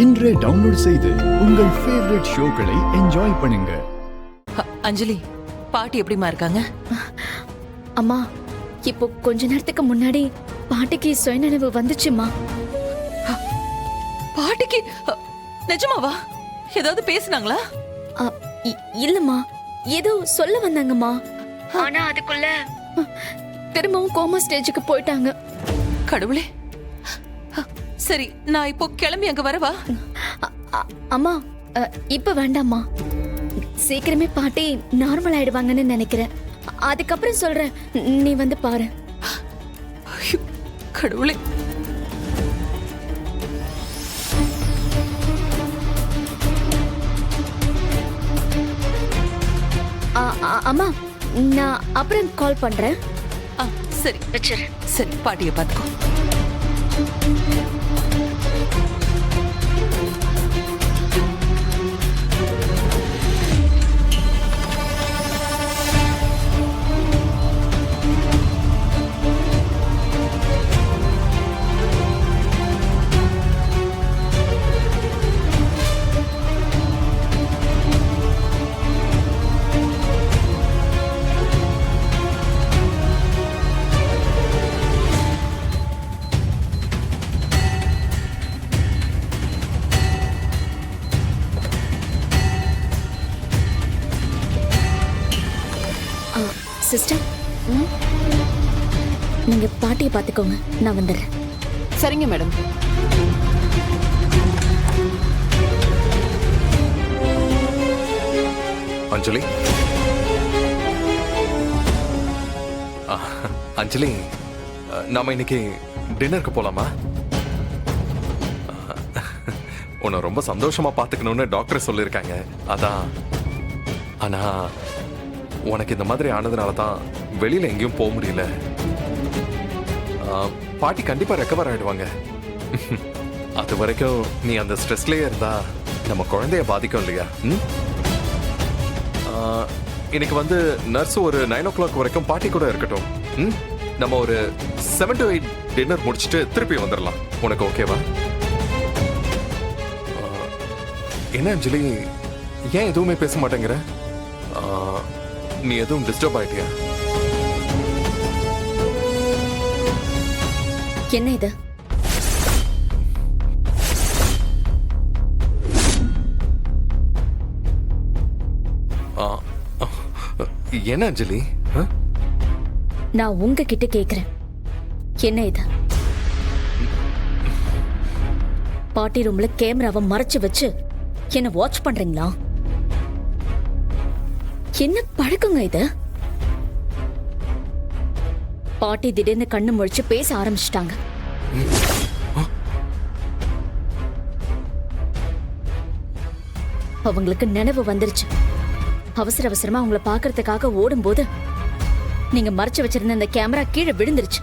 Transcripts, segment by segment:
இன்றே டவுன்லோட் செய்து உங்கள் ஃபேவரட் ஷோக்களை என்ஜாய் பண்ணுங்க. அஞ்சலி, பாட்டி எப்படிமா இருக்காங்க? அம்மா, இப்போ கொஞ்ச நேரத்துக்கு முன்னாடி பாட்டிக்கு சுயநினைவு வந்துச்சுமா. பாட்டிக்கு நிஜமாவா? ஏதாவது பேசுனாங்களா? இல்லம்மா, ஏதோ சொல்ல வந்தாங்கம்மா. ஆனா அதுக்குள்ள திரும்பவும் கோமா ஸ்டேஜுக்கு போயிட்டாங்க. கடவுளே. சரி, நான் இப்போ கிளம்பி அங்க வரவா? அம்மா, இப்ப வேண்டாம்மா. சீக்கிரமே பாட்டி நார்மல் ஆயிடுவாங்கன்னு நினைக்கிறேன். அதுக்கப்புறம் சொல்றேன், நீ வந்து பாரு. கடவுளே. அம்மா, நான் அப்புறம் கால் பண்றேன். சரி வச்சிரு. சரி, பாட்டியை பார்த்துக்கோ. சிஸ்டர், நீங்க பாட்டியை பார்த்துக்கோங்க, நான் வந்துடுறேன். சரிங்க மேடம். அஞ்சலி, அஞ்சலி, நாம இன்னைக்கு டின்னருக்கு போலாமா? உன்னை ரொம்ப சந்தோஷமா பாத்துக்கணும்னு டாக்டர் சொல்லியிருக்காங்க, அதான். ஆனா உனக்கு இந்த மாதிரி ஆனதுனால தான் வெளியில எங்கேயும் போக முடியல. பாட்டி கண்டிப்பா ரெக்கவர் ஆயிடுவாங்க. அது வரைக்கும் நீ அந்த ஸ்ட்ரெஸ்லயே இருந்தா நம்ம குழந்தைய பாதிக்கும் இல்லையா? இன்னைக்கு வந்து நர்ஸ் ஒரு 9 o'clock வரைக்கும் பாட்டி கூட இருக்கட்டும். நம்ம ஒரு 7 to 8 டின்னர் முடிச்சுட்டு திருப்பி வந்துடலாம். உனக்கு ஓகேவா? என்ன அஞ்சலி, ஏன் எதுவுமே பேச மாட்டேங்கிற? நீ எதுவும் டிஸ்டர்ப் ஆயிட்டியா? என்ன இது? என்ன அஞ்சலி? நான் உங்ககிட்ட கேக்குறேன், என்ன இது? பாட்டி ரூம்ல கேமராவை மறைச்சு வச்சு என்ன வாட்ச் பண்றீங்களா? என்ன பழக்கங்க இது? பாட்டி திடீர்னு கண்ணு முழிச்சு பேச ஆரம்பிச்சிட்டாங்க. அவங்களுக்கு நினைவு வந்துருச்சு. அவசர அவசரமா அவங்கள பாக்குறதுக்காக ஓடும்போது நீங்க மறைச்சு வச்சிருந்த அந்த கேமரா கீழே விழுந்துருச்சு.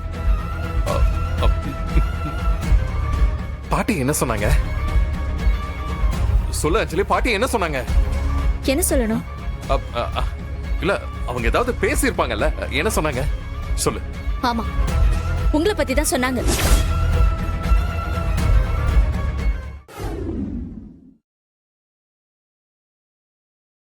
பாட்டி என்ன சொன்னாங்க? சொல்லு அஞ்சலி, பாட்டி என்ன சொன்னாங்க? என்ன சொல்லணும்? இல்ல, அவங்க ஏதாவது பேசி இருப்பாங்கல்ல, என்ன சொன்னாங்க? சொல்லு. ஆமா, உங்களை பத்தி தான் சொன்னாங்க.